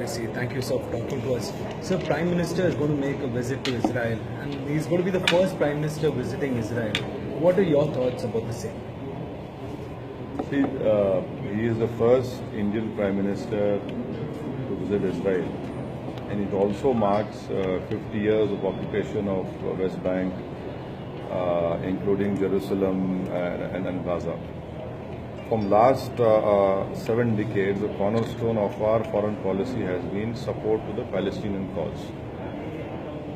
Owaisi. Thank you, sir, for talking to us. Sir, Prime Minister is going to make a visit to Israel, and he's going to be the first Prime Minister visiting Israel. What are your thoughts about the same? See, he is the first Indian Prime Minister to visit Israel, and it also marks 50 years of occupation of West Bank, including Jerusalem and Gaza. From last 7 decades, the cornerstone of our foreign policy has been support to the Palestinian cause.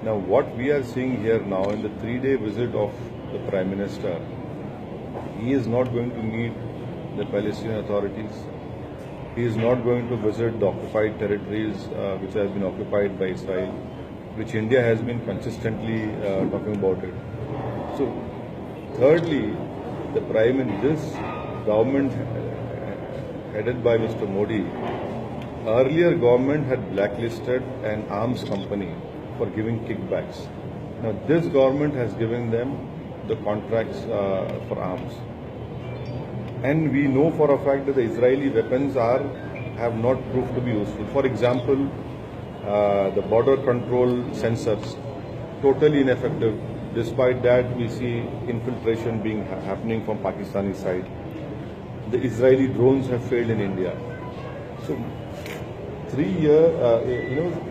Now, what we are seeing here now in the 3-day visit of the Prime Minister, he is not going to meet the Palestinian authorities. He is not going to visit the occupied territories which have been occupied by Israel, which India has been consistently talking about it. So, thirdly, this government headed by Mr. Modi, earlier government had blacklisted an arms company for giving kickbacks. Now, this government has given them the contracts for arms. And we know for a fact that the Israeli weapons have not proved to be useful. For example, the border control sensors, totally ineffective. Despite that, we see infiltration happening from Pakistani side. The Israeli drones have failed in India. So,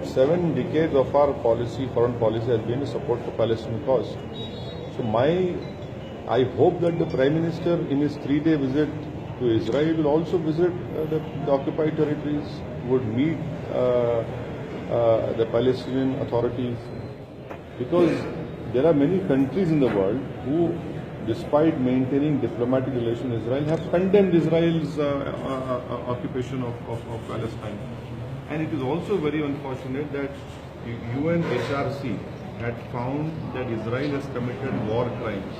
7 decades of our foreign policy has been to support the Palestinian cause. So, I hope that the Prime Minister in his 3-day visit to Israel will also visit the occupied territories, would meet the Palestinian authorities, because there are many countries in the world who, despite maintaining diplomatic relations with Israel, have condemned Israel's occupation of Palestine. And it is also very unfortunate that UNHRC had found that Israel has committed war crimes.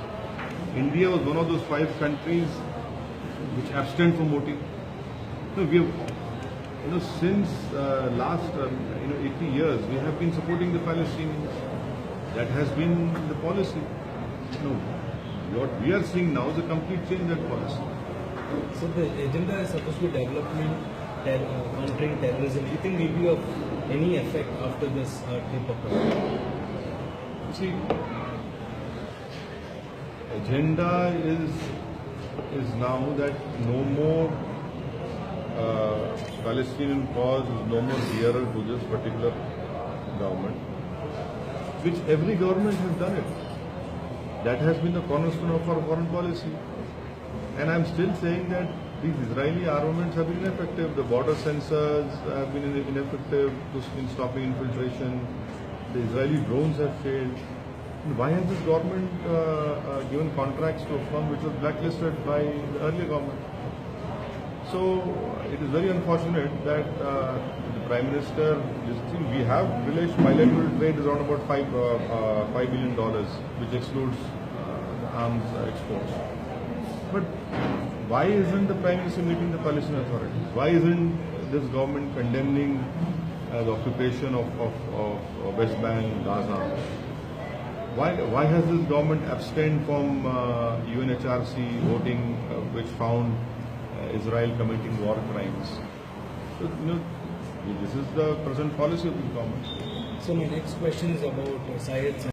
India was one of those 5 countries which abstained from voting. So we have, since last 80 years, we have been supporting the Palestinians. That has been the policy. What we are seeing now is a complete change in that policy. So the agenda is supposed to be development, countering terrorism. Do you think will be of any effect after this trip of You see, agenda is now that no more Palestinian cause is no more dearer to this particular government, which every government has done it. That has been the cornerstone of our foreign policy. And I'm still saying that these Israeli armaments have been ineffective. The border sensors have been ineffective in stopping infiltration. The Israeli drones have failed. And why has this government given contracts to a firm which was blacklisted by the earlier government? So it is very unfortunate that the Prime Minister, we have bilateral trade is around about $5 billion, which excludes arms exports. But why isn't the Prime Minister meeting the Palestinian authorities? Why isn't this government condemning the occupation of West Bank, Gaza? Why has this government abstained from UNHRC voting, which found Israel committing war crimes? So, this is the present policy of this government. So my next question is about Syed's